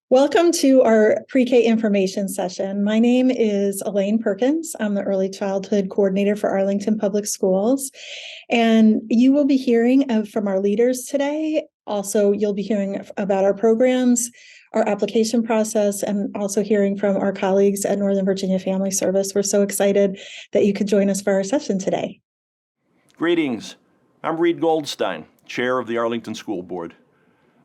Welcome to our pre-K information session. My name is Elaine Perkins. I'm the Early Childhood Coordinator for Arlington Public Schools. And you will be hearing from our leaders today. Also, you'll be hearing about our programs, our application process, and also hearing from our colleagues at Northern Virginia Family Service. We're so excited that you could join us for our session today. Greetings. I'm Reed Goldstein, Chair of the Arlington School Board.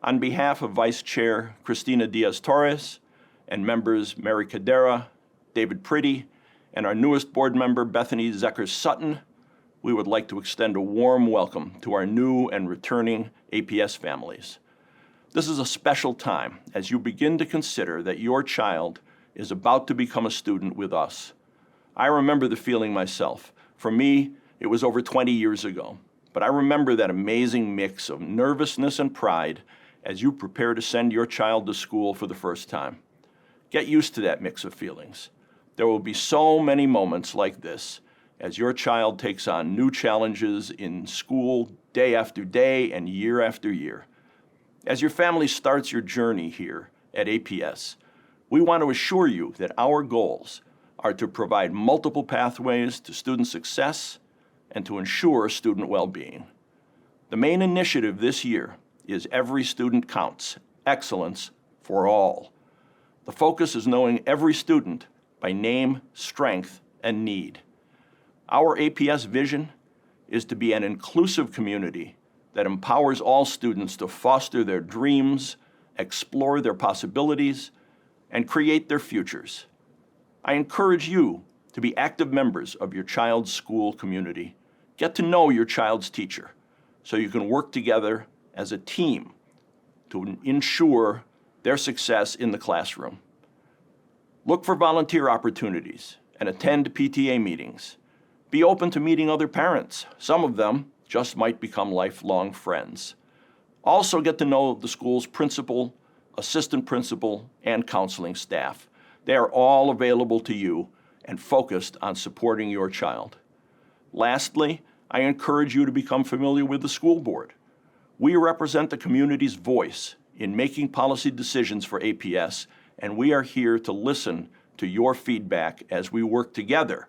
On behalf of Vice Chair Cristina Diaz-Torres and members Mary Cadera, David Priddy, and our newest board member Bethany Zeckers-Sutton, we would like to extend a warm welcome to our new and returning APS families. This is a special time as you begin to consider that your child is about to become a student with us. I remember the feeling myself. For me, it was over 20 years ago, but I remember that amazing mix of nervousness and pride as you prepare to send your child to school for the first time. Get used to that mix of feelings. There will be so many moments like this as your child takes on new challenges in school day after day and year after year. As your family starts your journey here at APS, we want to assure you that our goals are to provide multiple pathways to student success and to ensure student well-being. The main initiative this year is Every Student Counts, Excellence for All. The focus is knowing every student by name, strength, and need. Our APS vision is to be an inclusive community that empowers all students to foster their dreams, explore their possibilities, and create their futures. I encourage you to be active members of your child's school community. Get to know your child's teacher so you can work together as a team to ensure their success in the classroom. Look for volunteer opportunities and attend PTA meetings. Be open to meeting other parents. Some of them just might become lifelong friends. Also get to know the school's principal, assistant principal, and counseling staff. They are all available to you and focused on supporting your child. Lastly, I encourage you to become familiar with the school board. We represent the community's voice in making policy decisions for APS, and we are here to listen to your feedback as we work together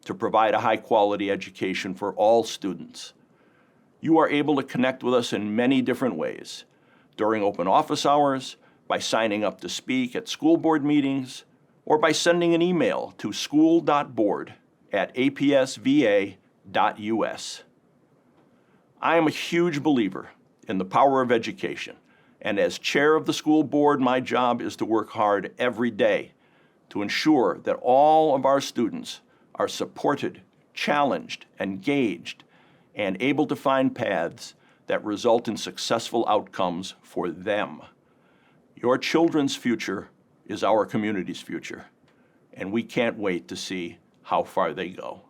to provide a high-quality education for all students. You are able to connect with us in many different ways, during open office hours, by signing up to speak at school board meetings, or by sending an email to school.board@apsva.us. I am a huge believer in the power of education, and as chair of the school board, my job is to work hard every day to ensure that all of our students are supported, challenged, engaged, and able to find paths that result in successful outcomes for them. Your children's future is our community's future, and we can't wait to see how far they go.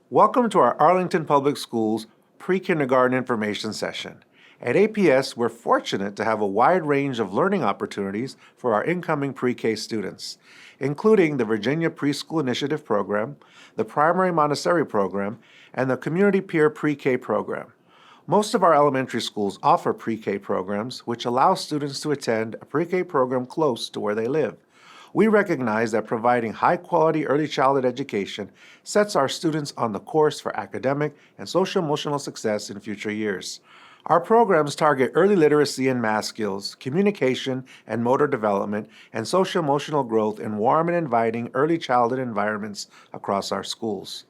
Welcome to our Arlington Public Schools pre-kindergarten information session. At APS, we're fortunate to have a wide range of learning opportunities for our incoming pre-K students, including the Virginia Preschool Initiative Program, the Primary Montessori Program, and the Community Peer Pre-K Program. Most of our elementary schools offer pre-K programs, which allow students to attend a pre-K program close to where they live. We recognize that providing high-quality early childhood education sets our students on the course for academic and social-emotional success in future years. Our programs target early literacy and math skills, communication and motor development, and social-emotional growth in warm and inviting early childhood environments across our schools.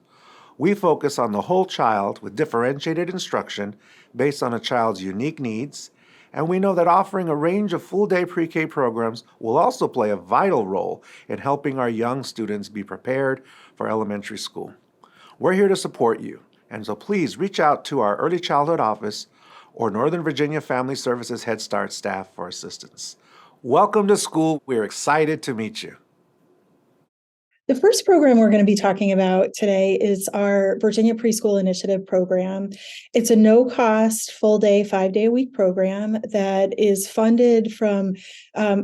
We focus on the whole child with differentiated instruction based on a child's unique needs, and we know that offering a range of full-day pre-K programs will also play a vital role in helping our young students be prepared for elementary school. We're here to support you, and so please reach out to our Early Childhood Office or Northern Virginia Family Services Head Start staff for assistance. Welcome to school. We're excited to meet you. The first program we're going to be talking about today is our Virginia Preschool Initiative program. It's a no-cost, full-day, 5-day-a-week program that is funded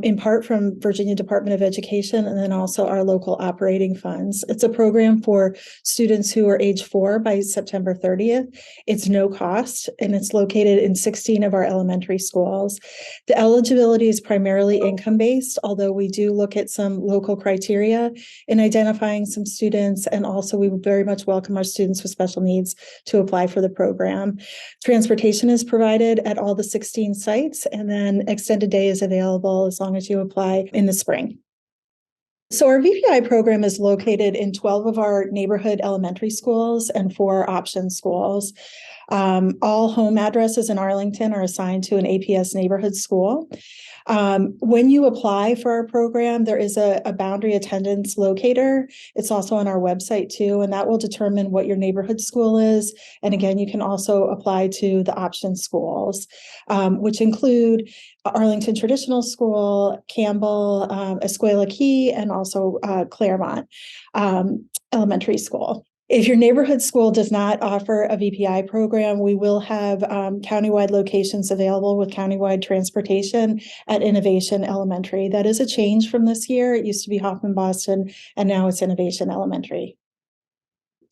in part from Virginia Department of Education and then also our local operating funds. It's a program for students who are age 4 by September 30th. It's no cost, and it's located in 16 of our elementary schools. The eligibility is primarily income-based, although we do look at some local criteria in identifying some students, and also we would very much welcome our students with special needs to apply for the program. Transportation is provided at all the 16 sites, and then extended day is available as long as you apply in the spring. So our VPI program is located in 12 of our neighborhood elementary schools and 4 option schools. All home addresses in Arlington are assigned to an APS neighborhood school. When you apply for our program, there is a boundary attendance locator. It's also on our website too, and that will determine what your neighborhood school is. And again, you can also apply to the option schools, which include Arlington Traditional School, Campbell, Escuela Key, and also Claremont Elementary School. If your neighborhood school does not offer a VPI program, we will have countywide locations available with countywide transportation at Innovation Elementary. That is a change from this year. It used to be Hoffman Boston, and now it's Innovation Elementary.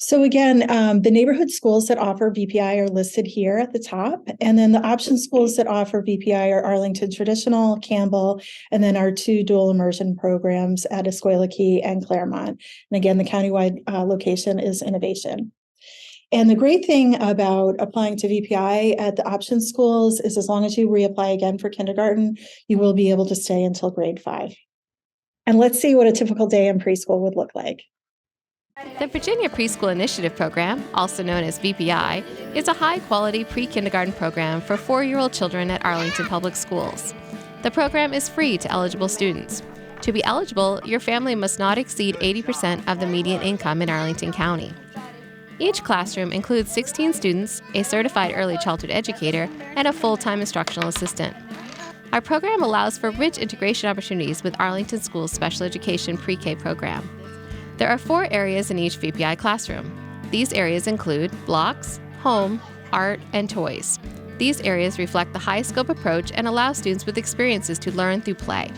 So again, the neighborhood schools that offer VPI are listed here at the top. And then the option schools that offer VPI are Arlington Traditional, Campbell, and then our 2 dual immersion programs at Escuela Key and Claremont. And again, the countywide location is Innovation. And the great thing about applying to VPI at the option schools is as long as you reapply again for kindergarten, you will be able to stay until grade 5. And let's see what a typical day in preschool would look like. The Virginia Preschool Initiative Program, also known as VPI, is a high-quality pre-kindergarten program for 4-year-old children at Arlington Public Schools. The program is free to eligible students. To be eligible, your family must not exceed 80% of the median income in Arlington County. Each classroom includes 16 students, a certified early childhood educator, and a full-time instructional assistant. Our program allows for rich integration opportunities with Arlington School's special education pre-K program. There are 4 areas in each VPI classroom. These areas include blocks, home, art, and toys. These areas reflect the high-scope approach and allow students with experiences to learn through play.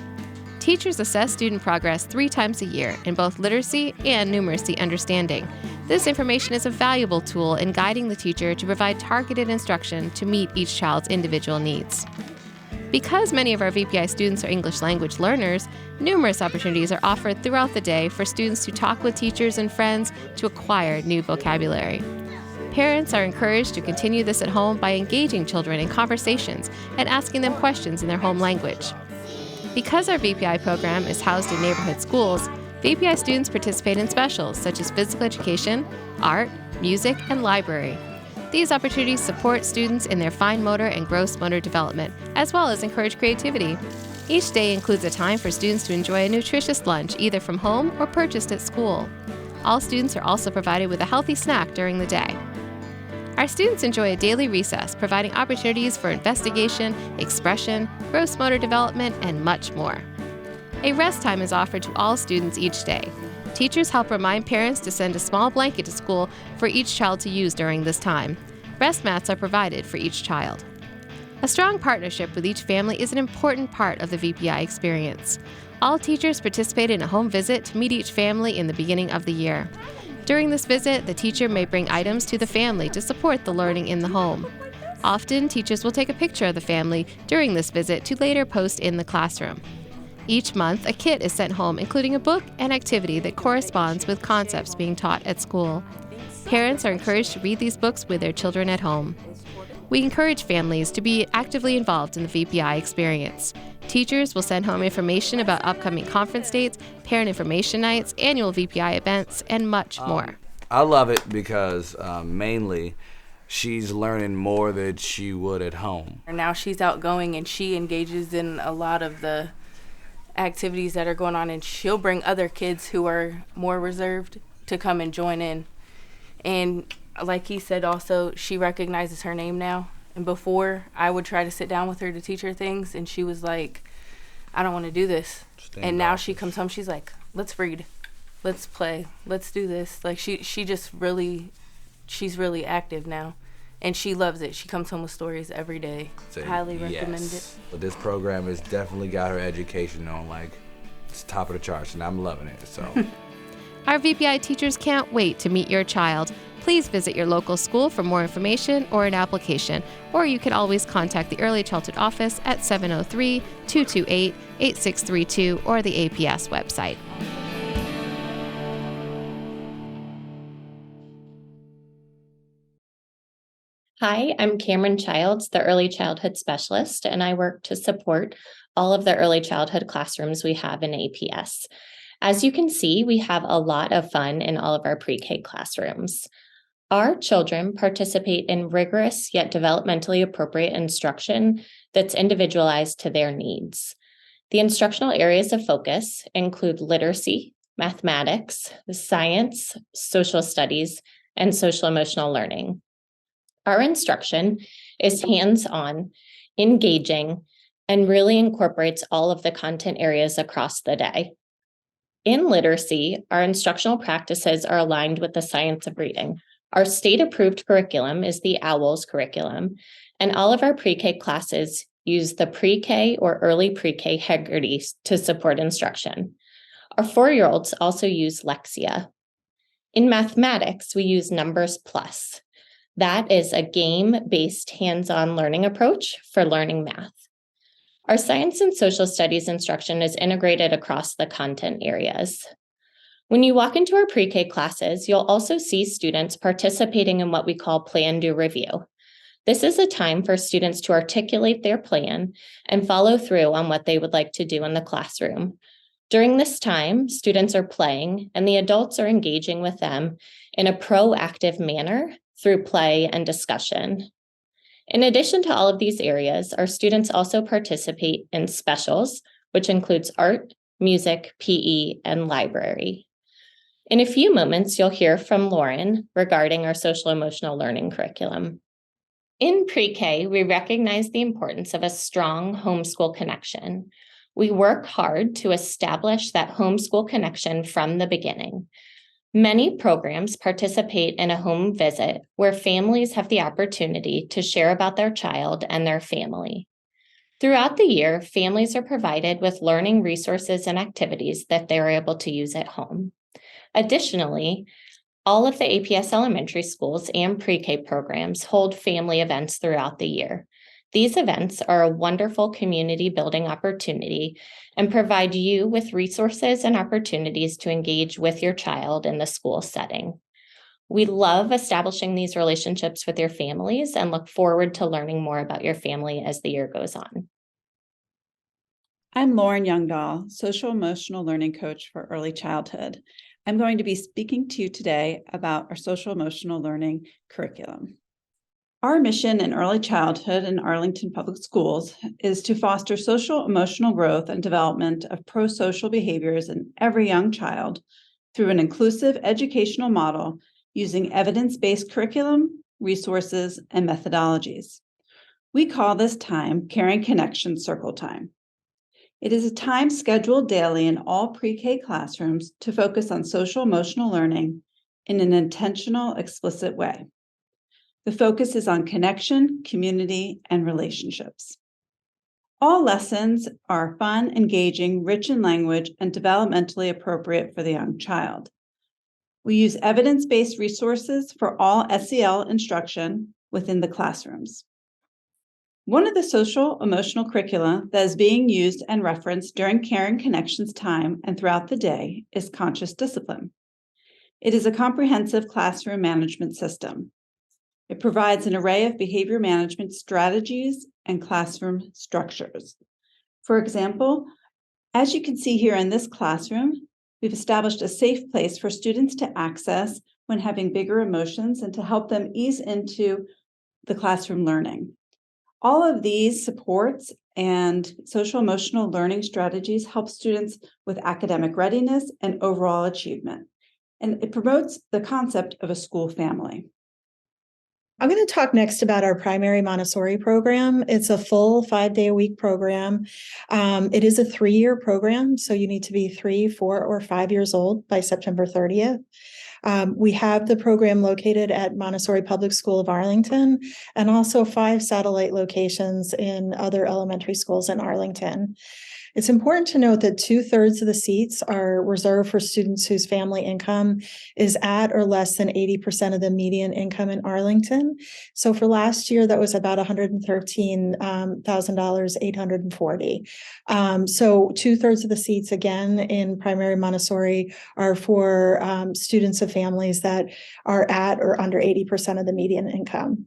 Teachers assess student progress 3 times a year in both literacy and numeracy understanding. This information is a valuable tool in guiding the teacher to provide targeted instruction to meet each child's individual needs. Because many of our VPI students are English language learners, numerous opportunities are offered throughout the day for students to talk with teachers and friends to acquire new vocabulary. Parents are encouraged to continue this at home by engaging children in conversations and asking them questions in their home language. Because our VPI program is housed in neighborhood schools, VPI students participate in specials such as physical education, art, music, and library. These opportunities support students in their fine motor and gross motor development, as well as encourage creativity. Each day includes a time for students to enjoy a nutritious lunch either from home or purchased at school. All students are also provided with a healthy snack during the day. Our students enjoy a daily recess, providing opportunities for investigation, expression, gross motor development, and much more. A rest time is offered to all students each day. Teachers help remind parents to send a small blanket to school for each child to use during this time. Rest mats are provided for each child. A strong partnership with each family is an important part of the VPI experience. All teachers participate in a home visit to meet each family in the beginning of the year. During this visit, the teacher may bring items to the family to support the learning in the home. Often, teachers will take a picture of the family during this visit to later post in the classroom. Each month, a kit is sent home, including a book and activity that corresponds with concepts being taught at school. Parents are encouraged to read these books with their children at home. We encourage families to be actively involved in the VPI experience. Teachers will send home information about upcoming conference dates, parent information nights, annual VPI events, and much more. I love it because mainly she's learning more than she would at home. Now she's outgoing and she engages in a lot of the activities that are going on, and she'll bring other kids who are more reserved to come and join in. And like he said also, she recognizes her name now. And before, I would try to sit down with her to teach her things, and she was like, I don't want to do this. And now she comes home, she's like, let's read. let's play, let's do this. Like she just really, she's really active now, and she loves it. She comes home with stories every day. Highly recommend it. But this program has definitely got her education on, like, it's top of the charts, and I'm loving it. So Our VPI teachers can't wait to meet your child. Please visit your local school for more information or an application, or you can always contact the Early Childhood Office at 703-228-8632 or the APS website. Hi, I'm Cameron Childs, the Early Childhood Specialist, and I work to support all of the early childhood classrooms we have in APS. As you can see, we have a lot of fun in all of our pre-K classrooms. Our children participate in rigorous yet developmentally appropriate instruction that's individualized to their needs. The instructional areas of focus include literacy, mathematics, science, social studies, and social emotional learning. Our instruction is hands-on, engaging, and really incorporates all of the content areas across the day. In literacy, our instructional practices are aligned with the science of reading. Our state-approved curriculum is the OWLS curriculum, and all of our pre-K classes use the pre-K or early pre-K Heggerty to support instruction. Our 4-year-olds also use Lexia. In mathematics, we use Numbers Plus. That is a game-based hands-on learning approach for learning math. Our science and social studies instruction is integrated across the content areas. When you walk into our pre-K classes, you'll also see students participating in what we call Plan, Do, Review. This is a time for students to articulate their plan and follow through on what they would like to do in the classroom. During this time, students are playing and the adults are engaging with them in a proactive manner through play and discussion. In addition to all of these areas, our students also participate in specials, which includes art, music, PE, and library. In a few moments, you'll hear from Lauren regarding our social emotional learning curriculum. In pre-K, we recognize the importance of a strong homeschool connection. We work hard to establish that homeschool connection from the beginning. Many programs participate in a home visit where families have the opportunity to share about their child and their family. Throughout the year, families are provided with learning resources and activities that they're able to use at home. Additionally, all of the APS elementary schools and pre-K programs hold family events throughout the year. These events are a wonderful community building opportunity and provide you with resources and opportunities to engage with your child in the school setting. We love establishing these relationships with your families and look forward to learning more about your family as the year goes on. I'm Lauren Youngdahl, Social Emotional Learning Coach for Early Childhood. I'm going to be speaking to you today about our social emotional learning curriculum. Our mission in early childhood in Arlington Public Schools is to foster social emotional growth and development of pro-social behaviors in every young child through an inclusive educational model using evidence-based curriculum, resources, and methodologies. We call this time Caring Connection Circle Time. It is a time scheduled daily in all pre-K classrooms to focus on social emotional learning in an intentional, explicit way. The focus is on connection, community, and relationships. All lessons are fun, engaging, rich in language, and developmentally appropriate for the young child. We use evidence-based resources for all SEL instruction within the classrooms. One of the social emotional curricula that is being used and referenced during Caring Connections time and throughout the day is Conscious Discipline. It is a comprehensive classroom management system. It provides an array of behavior management strategies and classroom structures. For example, as you can see here in this classroom, we've established a safe place for students to access when having bigger emotions and to help them ease into the classroom learning. All of these supports and social emotional learning strategies help students with academic readiness and overall achievement. And it promotes the concept of a school family. I'm going to talk next about our primary Montessori program. It's a full 5-day-a-week program. It is a 3-year program, so you need to be 3, 4, or 5 years old by September 30th. We have the program located at Montessori Public School of Arlington and also 5 satellite locations in other elementary schools in Arlington. It's important to note that 2/3 of the seats are reserved for students whose family income is at or less than 80% of the median income in Arlington. So for last year, that was about $113,840. So 2/3 of the seats, again, in primary Montessori are for students of families that are at or under 80% of the median income.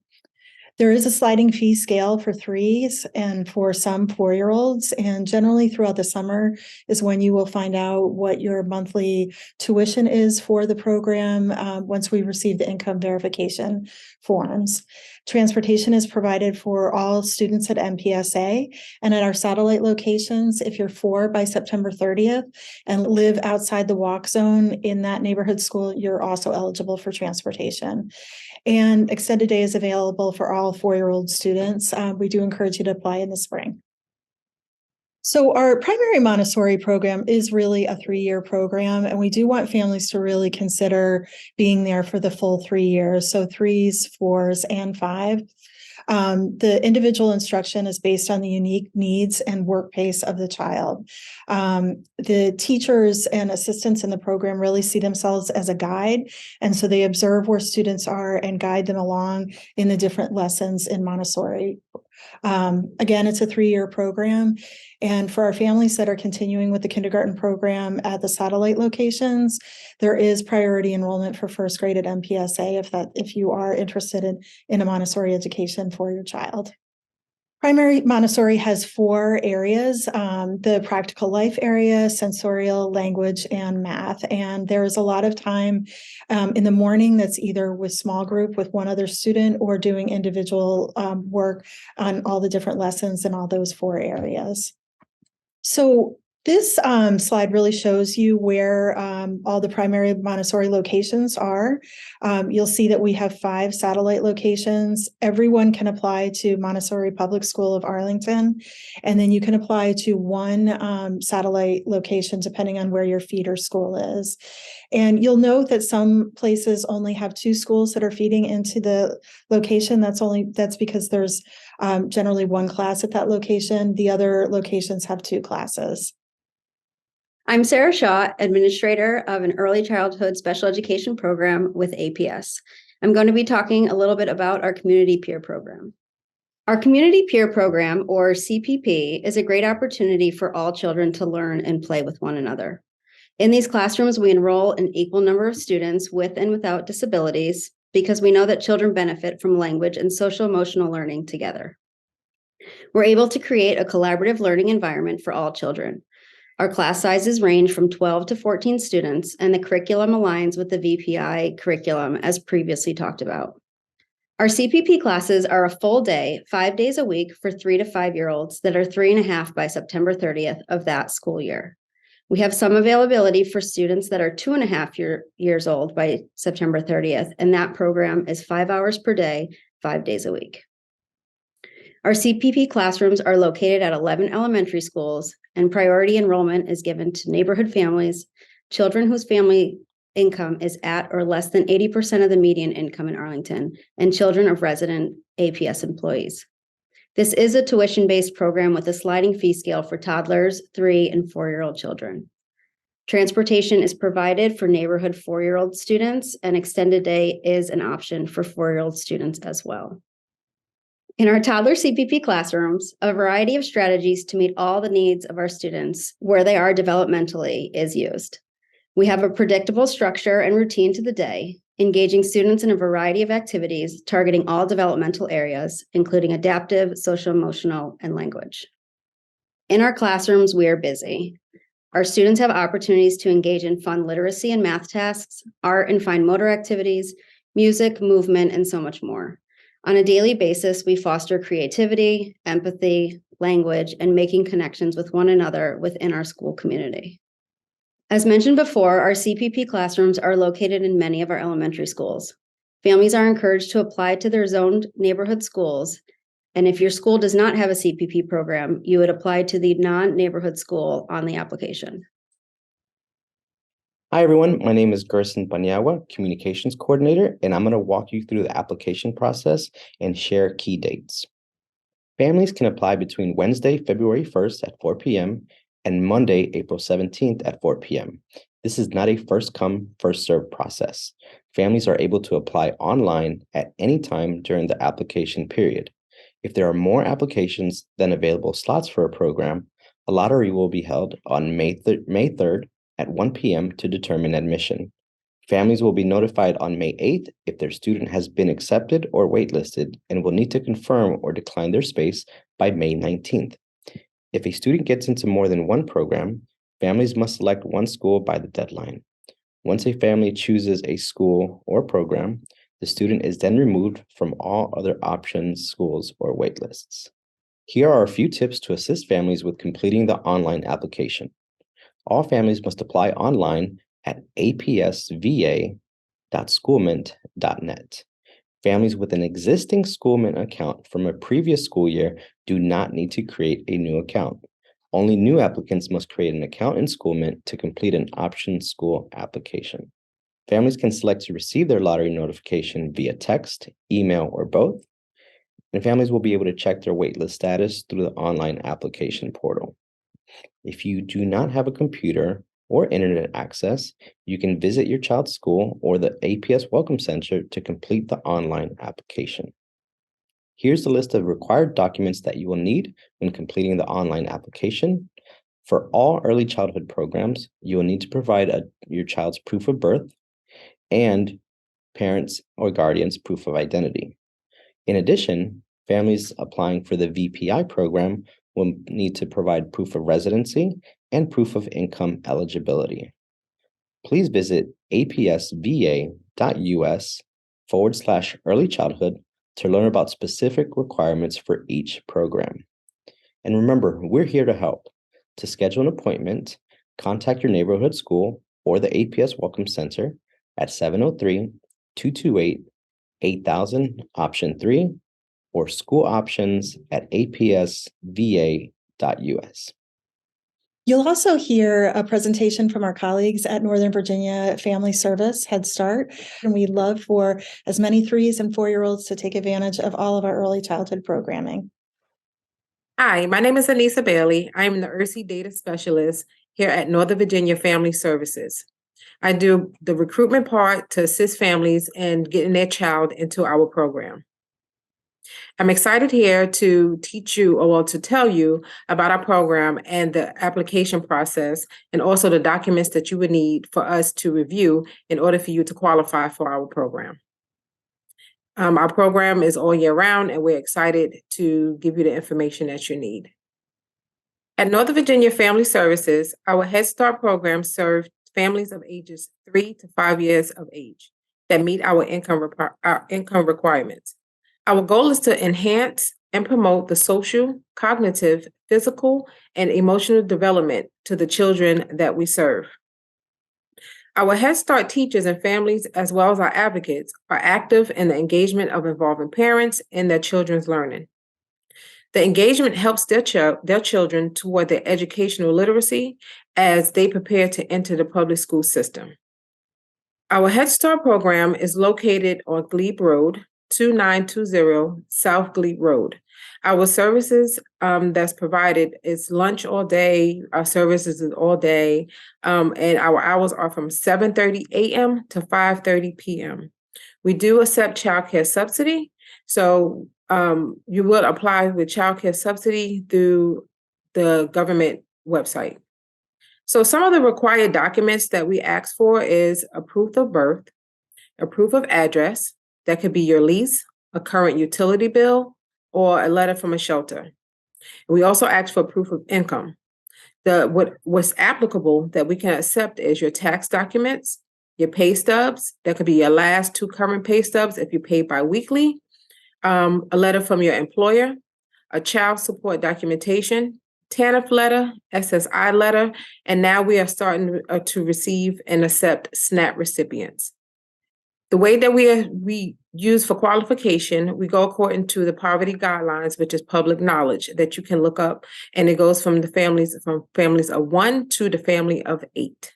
There is a sliding fee scale for 3s and for some 4-year-olds, and generally throughout the summer is when you will find out what your monthly tuition is for the program once we receive the income verification forms. Transportation is provided for all students at MPSA, and at our satellite locations, if you're 4 by September 30th and live outside the walk zone in that neighborhood school, you're also eligible for transportation. And extended day is available for all 4-year-old students. We do encourage you to apply in the spring. So our primary Montessori program is really a 3-year program, and we do want families to really consider being there for the full 3 years. So 3s, 4s, and 5. The individual instruction is based on the unique needs and work pace of the child. The teachers and assistants in the program really see themselves as a guide, and so they observe where students are and guide them along in the different lessons in Montessori. Again, it's a 3-year program. And for our families that are continuing with the kindergarten program at the satellite locations, there is priority enrollment for first grade at MPSA if you are interested in a Montessori education for your child. Primary Montessori has 4 areas, the practical life area, sensorial, language, and math. And there is a lot of time in the morning that's either with small group with one other student or doing individual work on all the different lessons in all those 4 areas. So this slide really shows you where all the primary Montessori locations are. You'll see that we have 5 satellite locations. Everyone can apply to Montessori Public School of Arlington, and then you can apply to 1 satellite location depending on where your feeder school is. And you'll note that some places only have 2 schools that are feeding into the location. That's because there's generally 1 class at that location. The other locations have 2 classes. I'm Sarah Shaw, administrator of an early childhood special education program with APS. I'm going to be talking a little bit about our community peer program. Our community peer program, or CPP, is a great opportunity for all children to learn and play with one another. In these classrooms, we enroll an equal number of students with and without disabilities because we know that children benefit from language and social emotional learning together. We're able to create a collaborative learning environment for all children. Our class sizes range from 12 to 14 students, and the curriculum aligns with the VPI curriculum as previously talked about. Our CPP classes are a full day, 5 days a week for 3 to 5-year-olds that are 3.5 by September 30th of that school year. We have some availability for students that are 2.5 years old by September 30th, and that program is 5 hours per day, 5 days a week. Our CPP classrooms are located at 11 elementary schools, and priority enrollment is given to neighborhood families, children whose family income is at or less than 80% of the median income in Arlington, and children of resident APS employees. This is a tuition-based program with a sliding fee scale for toddlers, 3 and 4-year-old children. Transportation is provided for neighborhood 4-year-old students, and extended day is an option for 4-year-old students as well. In our toddler CPP classrooms, a variety of strategies to meet all the needs of our students where they are developmentally is used. We have a predictable structure and routine to the day, engaging students in a variety of activities targeting all developmental areas, including adaptive, social, emotional, and language. In our classrooms, we are busy. Our students have opportunities to engage in fun literacy and math tasks, art and fine motor activities, music, movement, and so much more. On a daily basis, we foster creativity, empathy, language, and making connections with one another within our school community. As mentioned before, our CPP classrooms are located in many of our elementary schools. Families are encouraged to apply to their zoned neighborhood schools. And if your school does not have a CPP program, you would apply to the non-neighborhood school on the application. Hi, everyone. My name is Gerson Paniagua, Communications Coordinator, and I'm going to walk you through the application process and share key dates. Families can apply between Wednesday, February 1st at 4 p.m. and Monday, April 17th at 4 p.m. This is not a first-come, first-served process. Families are able to apply online at any time during the application period. If there are more applications than available slots for a program, a lottery will be held on May 3rd at 1 p.m. to determine admission. Families will be notified on May 8th if their student has been accepted or waitlisted and will need to confirm or decline their space by May 19th. If a student gets into more than one program, families must select one school by the deadline. Once a family chooses a school or program, the student is then removed from all other options, schools, or waitlists. Here are a few tips to assist families with completing the online application. All families must apply online at apsva.schoolmint.net. Families with an existing Schoolmint account from a previous school year do not need to create a new account. Only new applicants must create an account in Schoolmint to complete an option school application. Families can select to receive their lottery notification via text, email, or both. And families will be able to check their waitlist status through the online application portal. If you do not have a computer or internet access, you can visit your child's school or the APS Welcome Center to complete the online application. Here's the list of required documents that you will need when completing the online application. For all early childhood programs, you will need to provide your child's proof of birth and parents' or guardians' proof of identity. In addition, families applying for the VPI program will need to provide proof of residency and proof of income eligibility. Please visit apsva.us/early childhood to learn about specific requirements for each program. And remember, we're here to help. To schedule an appointment, contact your neighborhood school or the APS Welcome Center at 703-228-8000, option 3, or school options at apsva.us. You'll also hear a presentation from our colleagues at Northern Virginia Family Service, Head Start, and we'd love for as many 3s and 4-year-olds to take advantage of all of our early childhood programming. Hi, my name is Anissa Bailey. I am the ERSI Data Specialist here at Northern Virginia Family Services. I do the recruitment part to assist families in getting their child into our program. I'm excited here to teach you, or to tell you about our program and the application process, and also the documents that you would need for us to review in order for you to qualify for our program. Our program is all year round, and we're excited to give you the information that you need. At Northern Virginia Family Services, our Head Start program serves families of ages 3 to 5 years of age that meet our income requirements. Our goal is to enhance and promote the social, cognitive, physical, and emotional development to the children that we serve. Our Head Start teachers and families, as well as our advocates, are active in the engagement of involving parents in their children's learning. The engagement helps their children toward their educational literacy as they prepare to enter the public school system. Our Head Start program is located on Glebe Road, 2920 South Glebe Road. Our services that's provided is lunch all day. Our services is all day, and our hours are from 7:30 a.m. to 5:30 p.m. We do accept child care subsidy, so you will apply with child care subsidy through the government website. So some of the required documents that we ask for is a proof of birth, a proof of address. That could be your lease, a current utility bill, or a letter from a shelter. We also ask for proof of income. What's applicable that we can accept is your tax documents, your pay stubs. That could be your last 2 current pay stubs if you pay biweekly, a letter from your employer, a child support documentation, TANF letter, SSI letter, and now we are starting to receive and accept SNAP recipients. The way that we use for qualification, we go according to the poverty guidelines, which is public knowledge that you can look up, and it goes from families of 1 to the family of 8.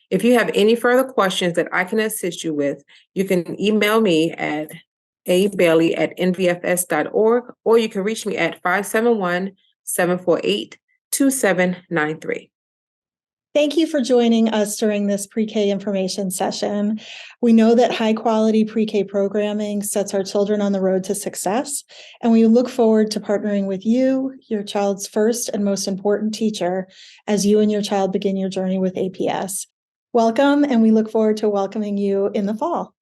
If you have any further questions that I can assist you with, you can email me at abailey@nvfs.org, or you can reach me at 571-748-2793. Thank you for joining us during this pre-K information session. We know that high-quality pre-K programming sets our children on the road to success, and we look forward to partnering with you, your child's first and most important teacher, as you and your child begin your journey with APS. Welcome, and we look forward to welcoming you in the fall.